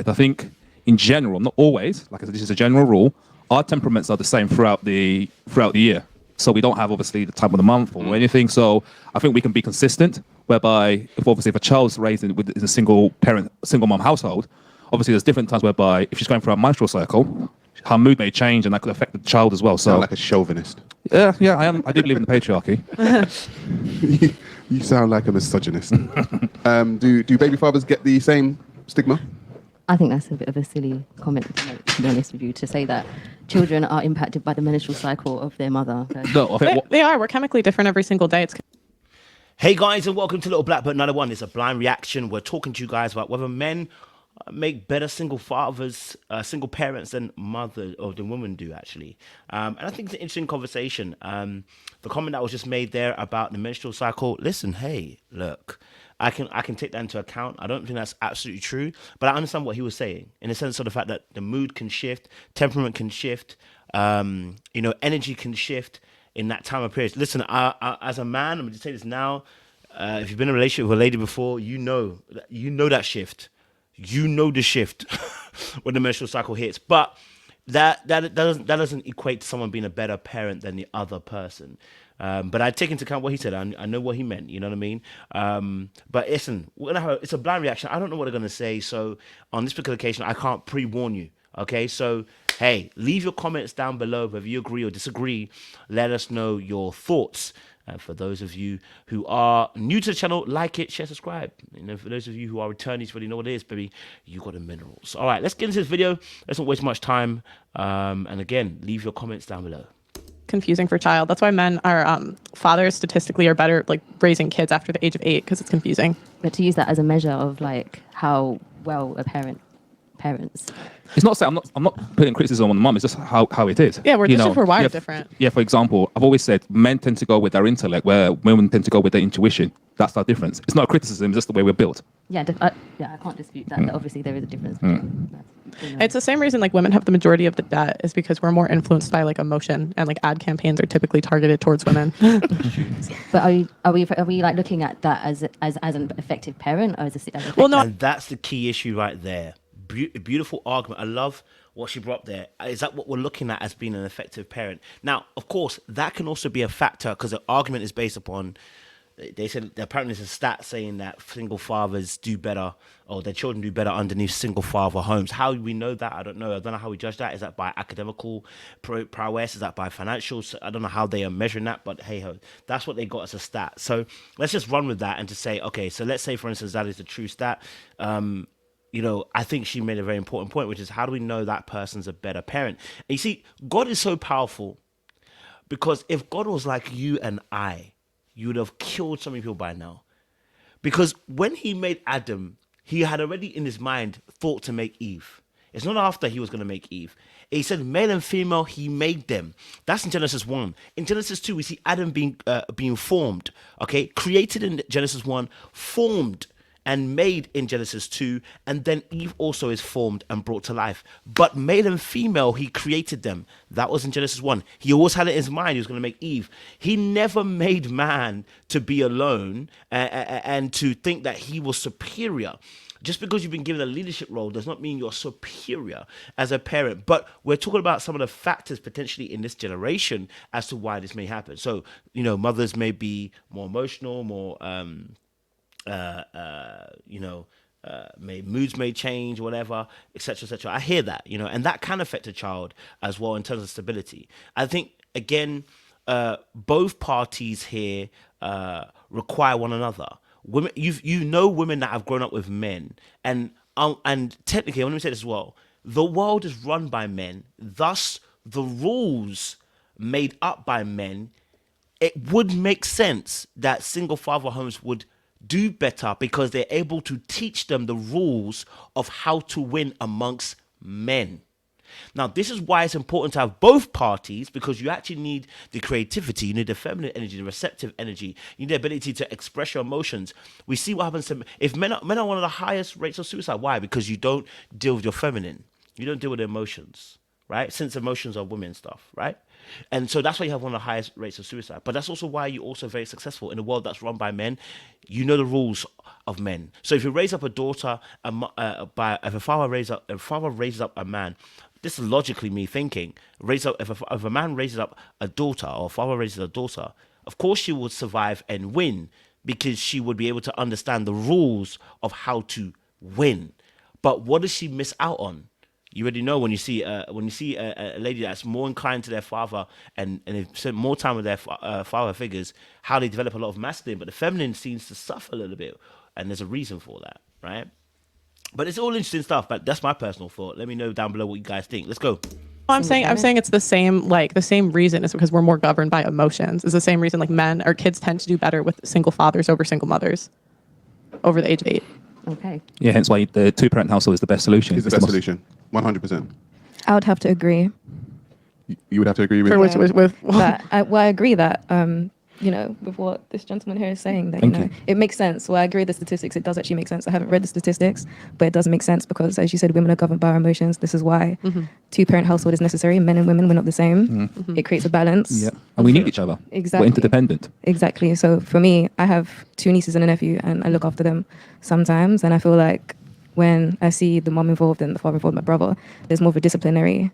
I think in general, not always, like I said, this is a general rule, our temperaments are the same throughout the year. So we don't have obviously the time of the month or anything. So I think we can be consistent, whereby if a child's raised in a single mom household, obviously there's different times whereby if she's going through a menstrual cycle, her mood may change and that could affect the child as well. So sound like a chauvinist. Yeah, I am. I do believe in the patriarchy. You sound like a misogynist. Do baby fathers get the same stigma? I think that's a bit of a silly comment to make, to be honest with you, to say that children are impacted by the menstrual cycle of their mother. No, they are. We're chemically different every single day. Hey guys, and welcome to Little Black But Another One. It's a blind reaction. We're talking to you guys about whether men make better single fathers, single parents than mothers, or than women do, actually. And I think it's an interesting conversation. The comment that was just made there about the menstrual cycle, listen, hey, look, I can take that into account. I don't think that's absolutely true, but I understand what he was saying in the sense of the fact that the mood can shift, temperament can shift, energy can shift in that time of period. Listen, as a man, I'm going to say this now. If you've been in a relationship with a lady before, you know that shift. You know the shift when the menstrual cycle hits, but that doesn't equate to someone being a better parent than the other person. But I take into account what he said. I know what he meant. You know what I mean? But listen, it's a blind reaction. I don't know what they're gonna say. So on this particular occasion, I can't pre-warn you. Okay, so hey, leave your comments down below whether you agree or disagree. Let us know your thoughts. For those of you who are new to the channel, like it, share, subscribe. For those of you who are returnees, really know what it is, baby. You got the minerals. All right, let's get into this video. Let's not waste much time. And again, leave your comments down below. Confusing for child. That's why men are fathers statistically are better like raising kids after the age of 8 because it's confusing. But to use that as a measure of like how well a parents. It's not saying I'm not putting criticism on the mum. It's just how it is. Yeah, we're wired different. Yeah, for example, I've always said men tend to go with their intellect, where women tend to go with their intuition. That's our difference. It's not a criticism. It's just the way we're built. Yeah, I can't dispute that. Obviously, there is a difference. It's the same reason like women have the majority of the debt is because we're more influenced by like emotion, and like ad campaigns are typically targeted towards women. But are we like looking at that as an effective parent, or as a well, no, and that's the key issue right there. Beautiful argument. I love what she brought up there. Is that what we're looking at as being an effective parent? Now, of course, that can also be a factor because the argument is based upon, they said apparently there's a stat saying that single fathers do better, or their children do better underneath single father homes. How we know that, I don't know. I don't know how we judge that. Is that by academical prowess? Is that by financials? I don't know how they are measuring that, but hey ho, that's what they got as a stat. So let's just run with that and just say, okay, so let's say for instance that is the true stat. I think she made a very important point, which is how do we know that person's a better parent? And you see, God is so powerful because if God was like you and I, you would have killed so many people by now. Because when he made Adam, he had already in his mind thought to make Eve. It's not after he was going to make Eve. He said male and female, he made them. That's in Genesis 1. In Genesis 2, we see Adam being formed, okay? Created in Genesis 1, formed and made in Genesis 2, and then Eve also is formed and brought to life. But male and female, he created them. That was in Genesis 1. He always had it in his mind he was going to make Eve. He never made man to be alone and to think that he was superior. Just because you've been given a leadership role does not mean you're superior as a parent. But we're talking about some of the factors potentially in this generation as to why this may happen. So, mothers may be more emotional, more... moods may change, whatever, etc., etc. I hear that, and that can affect a child as well in terms of stability. I think again, both parties here require one another. Women, women that have grown up with men, and technically, let me say this as well: the world is run by men, thus the rules made up by men. It would make sense that single father homes would do better because they're able to teach them the rules of how to win amongst men. Now, this is why it's important to have both parties, because you actually need the creativity, you need the feminine energy, the receptive energy, you need the ability to express your emotions. We see what happens if men are one of the highest rates of suicide. Why? Because you don't deal with your feminine. You don't deal with emotions. right? Since emotions are women stuff, right? And so that's why you have one of the highest rates of suicide. But that's also why you're also very successful in a world that's run by men. You know the rules of men. So if you raise up a daughter, if a father raises up a man, this is logically me thinking. If a man raises up a daughter, or a father raises a daughter, of course she would survive and win because she would be able to understand the rules of how to win. But what does she miss out on? You already know when you see a lady that's more inclined to their father and they've spent more time with their father figures, how they develop a lot of masculine, but the feminine seems to suffer a little bit, and there's a reason for that, right? But it's all interesting stuff. But that's my personal thought. Let me know down below what you guys think. Let's go. I'm saying it's the same reason. It's because we're more governed by emotions. It's the same reason like men or kids tend to do better with single fathers over single mothers over the age of 8. Okay. Yeah, hence why the two-parent household is the best solution. It's the best solution. 100%. I would have to agree. You would have to agree with That I agree that with what this gentleman here is saying, that Thank you. it makes sense. Well, I agree with the statistics. It does actually make sense. I haven't read the statistics, but it does make sense because, as you said, women are governed by our emotions. This is why two-parent household is necessary. Men and women, we're not the same. It creates a balance. Yeah, and we need each other. Exactly. We're interdependent. Exactly. So for me, I have 2 nieces and a nephew, and I look after them sometimes. And I feel like when I see the mom involved and the father involved, my brother, there's more of a disciplinary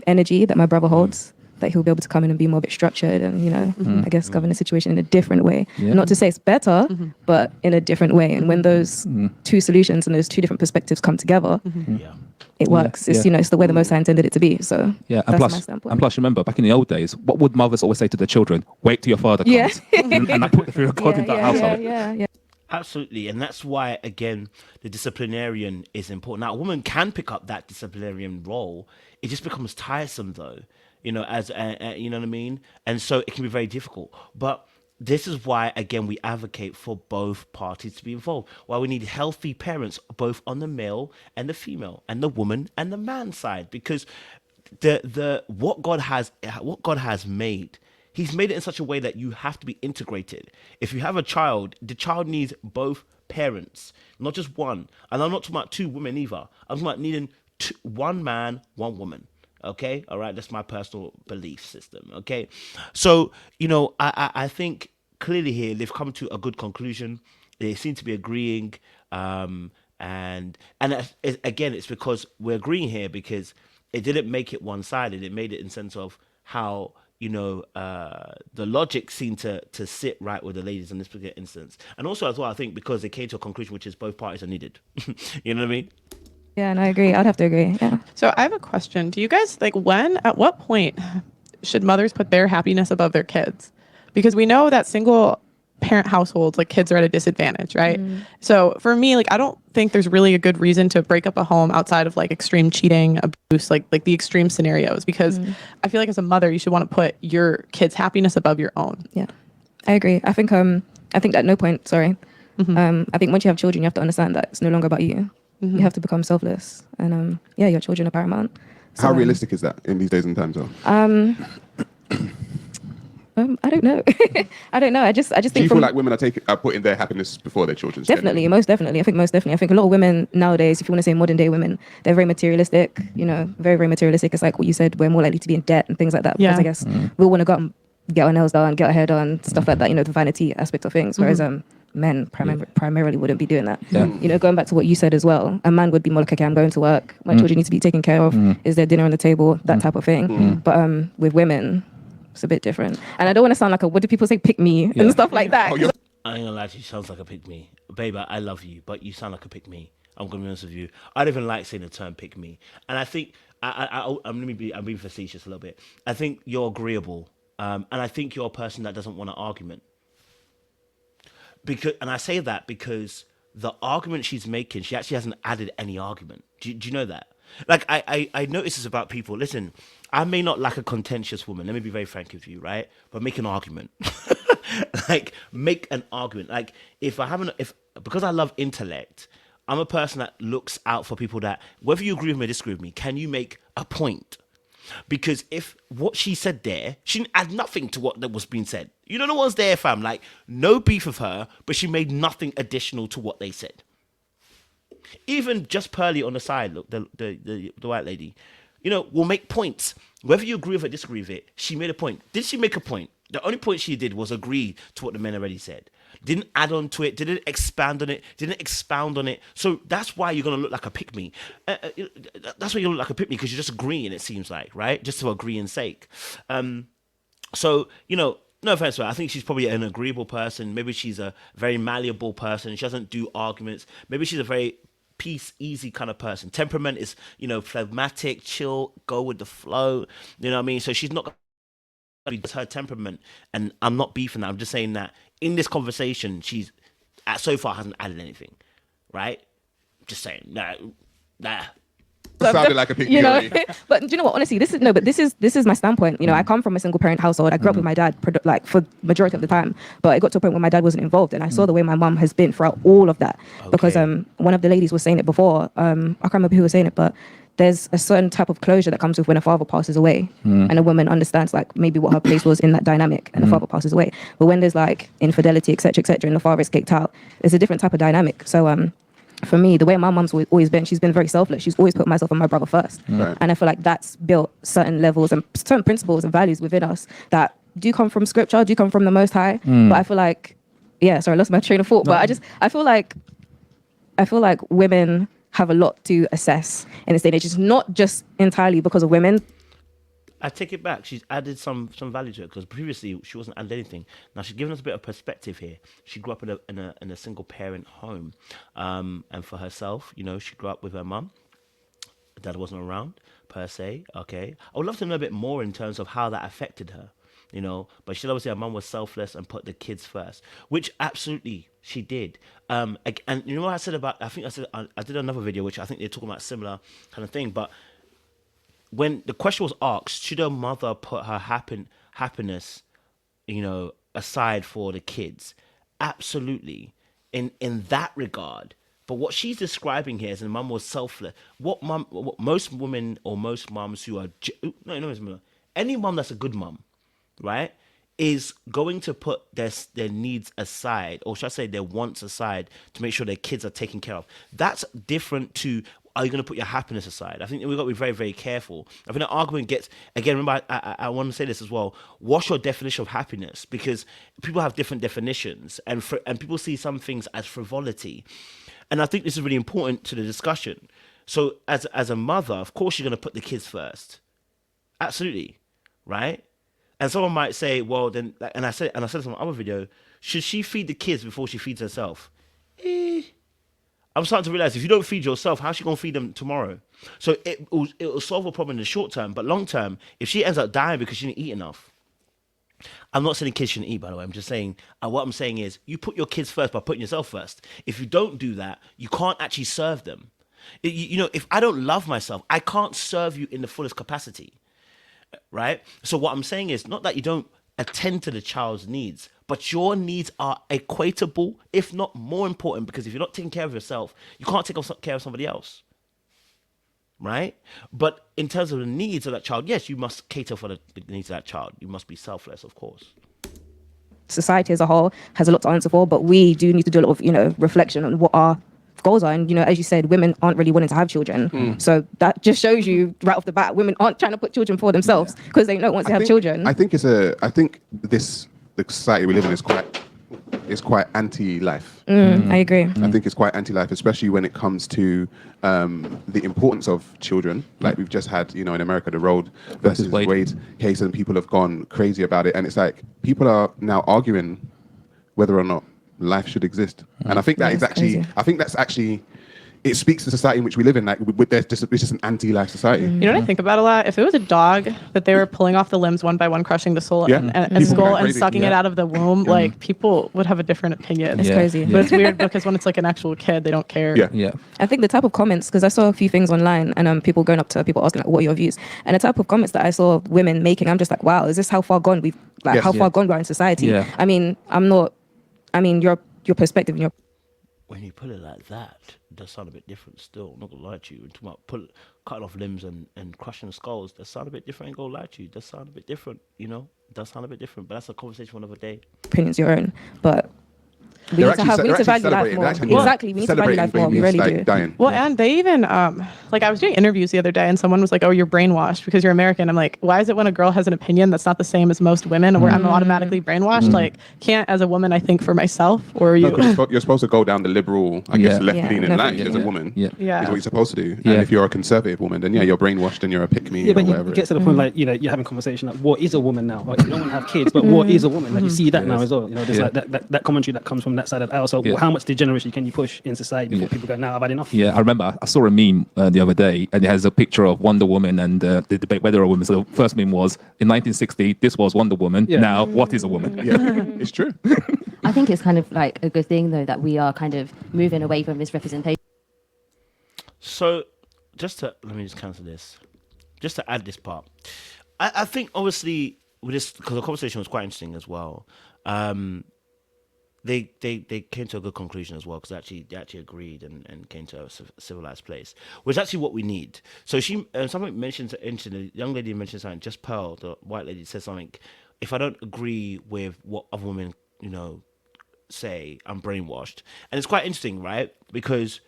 energy that my brother holds, that he'll be able to come in and be more a bit structured and, I guess, govern the situation in a different way. Yeah. Not to say it's better, but in a different way. And when those 2 solutions and those 2 different perspectives come together, Yeah. it works. It's, it's the way the Most High intended it to be. So Yeah, that's and my standpoint. remember, back in the old days, what would mothers always say to their children? Wait till your father comes. Yeah. and I put the fear of God in that household. Yeah. Absolutely, and that's why again the disciplinarian is important. Now, a woman can pick up that disciplinarian role. It just becomes tiresome, though. As you know what I mean, and so it can be very difficult. But this is why again we advocate for both parties to be involved. Why we need healthy parents, both on the male and the female, and the woman and the man side, because what God has made. He's made it in such a way that you have to be integrated. If you have a child, the child needs both parents, not just one. And I'm not talking about 2 women either. I'm talking about needing 1 man, 1 woman. Okay? All right? That's my personal belief system. Okay? So, I think clearly here they've come to a good conclusion. They seem to be agreeing. And again, it's because we're agreeing here because it didn't make it one-sided. It made it in sense of how the logic seemed to sit right with the ladies in this particular instance. And also as well, I think because they came to a conclusion which is both parties are needed. You know what I mean? Yeah, and I agree. I'd have to agree. Yeah. So I have a question. Do you guys at what point should mothers put their happiness above their kids? Because we know that single parent households, kids are at a disadvantage, right? So for me, I don't think there's really a good reason to break up a home outside of extreme cheating, abuse, like the extreme scenarios, because I feel like as a mother, you should want to put your kids' happiness above your own. Yeah, I agree. I think at no point, I think once you have children, you have to understand that it's no longer about you. You have to become selfless, and your children are paramount. So, How realistic is that in these days and times, though? I don't know. I don't know. I just Do think you feel like women are putting their happiness before their children's? definitely, most definitely. I think a lot of women nowadays, if you want to say modern day women, they're very materialistic. Very, very materialistic. It's like what you said. We're more likely to be in debt and things like that. Because I guess we all want to go out and get our nails done, get our hair done, stuff like that. The vanity aspect of things. Whereas men primarily wouldn't be doing that. Yeah. Going back to what you said as well, a man would be more like, okay, I'm going to work. My children need to be taken care of. Is there dinner on the table? That type of thing. But with women, it's a bit different. And I don't want to sound like what do people say, pick me and stuff like that. I ain't gonna lie to you, sounds like a pick me. Babe, I love you, but you sound like a pick me. I'm gonna be honest with you. I don't even like saying the term pick me. And I think I'm being facetious a little bit. I think you're agreeable. And I think you're a person that doesn't want an argument. And I say that because the argument she's making, she actually hasn't added any argument. Do you know that? I notice this about people. Listen, I may not like a contentious woman. Let me be very frank with you, right? But make an argument. Make an argument. Because I love intellect, I'm a person that looks out for people that, whether you agree with me or disagree with me, can you make a point? Because if what she said there, she didn't add nothing to what that was being said. You know the ones there, fam. No beef with her, but she made nothing additional to what they said. Even just Pearly on the side, look, the white lady. will make points. Whether you agree with it or disagree with it, she made a point. Did she make a point? The only point she did was agree to what the men already said. Didn't add on to it, didn't expand on it, didn't expound on it. So that's why you're going to look like a pick-me. That's why you look like a pick-me, because you're just agreeing, it seems like, right? Just to agreeing sake. So, no offense to her. I think she's probably an agreeable person. Maybe she's a very malleable person. She doesn't do arguments. Maybe she's a very peace, easy kind of person. Temperament is, phlegmatic, chill, go with the flow. You know what I mean? So she's not going to be her temperament. And I'm not beefing that. I'm just saying that in this conversation, she's so far hasn't added anything, right? Just saying, nah. Sounded like a pick me. But do you know what? Honestly, this is my standpoint. I come from a single parent household. I grew up with my dad, for majority of the time. But it got to a point where my dad wasn't involved, and I saw the way my mum has been throughout all of that. Okay. Because one of the ladies was saying it before. I can't remember who was saying it, but there's a certain type of closure that comes with when a father passes away, and a woman understands maybe what her place was in that dynamic, and the father passes away. But when there's infidelity, etc., and the father is kicked out, it's a different type of dynamic. So for me, the way my mum's always been, she's been very selfless. She's always put myself and my brother first. Right. And I feel like that's built certain levels and certain principles and values within us that do come from scripture, do come from the Most High. But I feel like, sorry, I lost my train of thought. No. But I feel like women have a lot to assess in this day and age. It's not just entirely because of women. I take it back. She's added some value to it, because previously she wasn't adding anything. Now she's given us a bit of perspective here. She grew up in a single parent home, and for herself, she grew up with her mum. Dad wasn't around per se. Okay, I would love to know a bit more in terms of how that affected her. But she obviously, her mum was selfless and put the kids first, which absolutely she did. And you know what I said about? I did another video which I think they're talking about similar kind of thing, but. When the question was asked, should a mother put her happiness, aside for the kids? Absolutely, in that regard. But what she's describing here is the mum was selfless. What most women or most mums who are any mum that's a good mum, right, is going to put their needs aside, or should I say their wants aside, to make sure their kids are taken care of. That's different to, are you going to put your happiness aside? I think we've got to be very, very careful. I think the argument gets, again, remember, I want to say this as well, what's your definition of happiness? Because people have different definitions, and people see some things as frivolity. And I think this is really important to the discussion. So as a mother, of course, you're going to put the kids first. Absolutely, right? And someone might say, well, then, and I said this on my other video, should she feed the kids before she feeds herself? I'm starting to realize if you don't feed yourself, how's she going to feed them tomorrow? So it will solve a problem in the short term, but long term, if she ends up dying because she didn't eat enough, I'm not saying kids shouldn't eat, by the way. I'm just saying, what I'm saying is, you put your kids first by putting yourself first. If you don't do that, you can't actually serve them. If I don't love myself, I can't serve you in the fullest capacity, right? So what I'm saying is not that you don't attend to the child's needs, but your needs are equatable, if not more important, because if you're not taking care of yourself, you can't take care of somebody else, right? But in terms of the needs of that child, yes, you must cater for the needs of that child. You must be selfless, of course. Society as a whole has a lot to answer for, but we do need to do a lot of, reflection on what our goals are. And, as you said, women aren't really wanting to have children. So that just shows you right off the bat, women aren't trying to put children for themselves because they don't want to have children. I think the society we live in is quite anti-life. I agree. I think it's quite anti-life, especially when it comes to the importance of children. Like we've just had, in America, the Roe versus Wade case, and people have gone crazy about it. And it's like people are now arguing whether or not life should exist. And I think that is actually, it speaks to the society in which we live in. It's just an anti-life society. You know what I think about a lot? If it was a dog that they were pulling off the limbs one by one, crushing the soul and skull and sucking it out of the womb, people would have a different opinion. It's crazy. But it's weird because when it's like an actual kid, they don't care. Yeah. I think the type of comments, because I saw a few things online and people going up to people asking what are your views, and the type of comments that I saw women making, I'm just like, wow, is this how far gone far gone we are in society? Yeah. Your perspective and your... When you put it like that, it does sound a bit different still. I'm not going to lie to you. We're talking about cutting off limbs and crushing skulls. It does sound a bit different. I ain't going to lie to you. It does sound a bit different, It does sound a bit different. But that's a conversation for another day. Opinion's your own. But We need to have, we need to value life celebrating. more. They're actually Exactly, we need to value celebrating life more. We babies, really like, do. dying. Well, and they even, like I was doing interviews the other day and someone was like, oh, you're brainwashed because you're American. I'm like, why is it when a girl has an opinion that's not the same as most women where I'm automatically brainwashed? Like, can't as a woman, I think for myself, or you? No, you're supposed to go down the liberal, I guess, Yeah. left-leaning Yeah, line definitely. as a woman. Yeah. Yeah. Is what you're supposed to do. Yeah. And if you're a conservative woman, then yeah, you're brainwashed and you're a pick-me Yeah, or but whatever. you get to the point, like, you know, you're having a conversation like, what is a woman now? Like, you don't want to have kids, but what is a woman? Like, you see that now as well. You know, there's Yeah. like that commentary that comes from that side of the aisle. So Yeah. how much degeneration can you push in society before people go, now I've had enough? Yeah, I remember I saw a meme the other day, and it has a picture of Wonder Woman and the debate whether a woman. So the first meme was in 1960, this was Wonder Woman. Yeah. Now, what is a woman? Yeah, it's true. I think it's kind of like a good thing though that we are kind of moving away from this representation. So, let me just cancel this. Just to add this part, I think obviously with this, because the conversation was quite interesting as well. They came to a good conclusion as well, because they actually agreed and came to a civilized place, which is actually what we need. So someone mentioned, the young lady mentioned something. Just Pearl, the white lady, said something. If I don't agree with what other women, you know, say, I'm brainwashed, and it's quite interesting, right? Because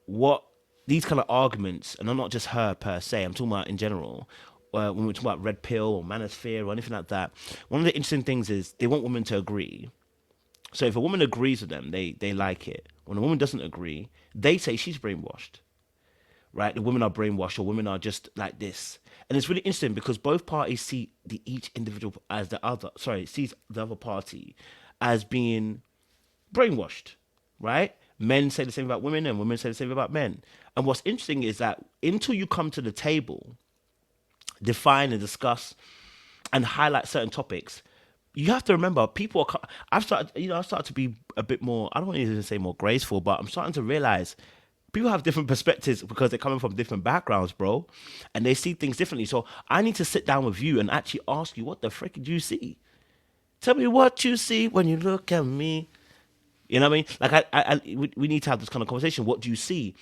what these kind of arguments, and I'm not just her per se, I'm talking about in general. When we talk about red pill or manosphere or anything like that, one of the interesting things is they want women to agree. So if a woman agrees with them, they like it. When a woman doesn't agree, they say she's brainwashed, right? The women are brainwashed, or women are just like this. And it's really interesting because both parties see each individual as sees the other party as being brainwashed, right? Men say the same about women and women say the same about men. And what's interesting is that until you come to the table, define and discuss and highlight certain topics, you have to remember people are. I've started to be a bit more. I don't want to even say more graceful, but I'm starting to realize people have different perspectives because they're coming from different backgrounds, bro, and they see things differently. So I need to sit down with you and actually ask you, what the frick did you see? Tell me what you see when you look at me. You know what I mean? Like we need to have this kind of conversation. What do you see?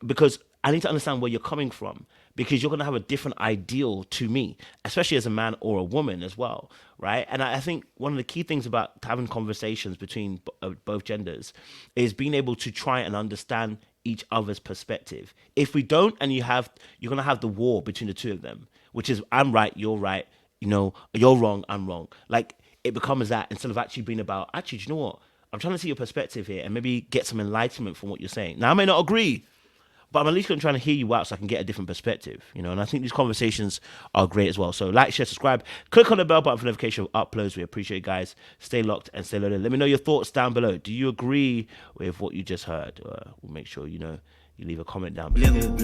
Because I need to understand where you're coming from, because you're going to have a different ideal to me, especially as a man or a woman as well, right? And I think one of the key things about having conversations between both genders is being able to try and understand each other's perspective. If we don't, and you're going to have the war between the two of them, which is I'm right, you're right, you know, you're wrong, I'm wrong. Like it becomes that instead of actually being about, actually, do you know what? I'm trying to see your perspective here and maybe get some enlightenment from what you're saying. Now, I may not agree, but I'm at least going to try to hear you out so I can get a different perspective, you know. And I think these conversations are great as well. So like, share, subscribe, click on the bell button for notification of uploads. We appreciate it, guys. Stay locked and stay loaded. Let me know your thoughts down below. Do you agree with what you just heard? We'll make sure, you know, you leave a comment down below.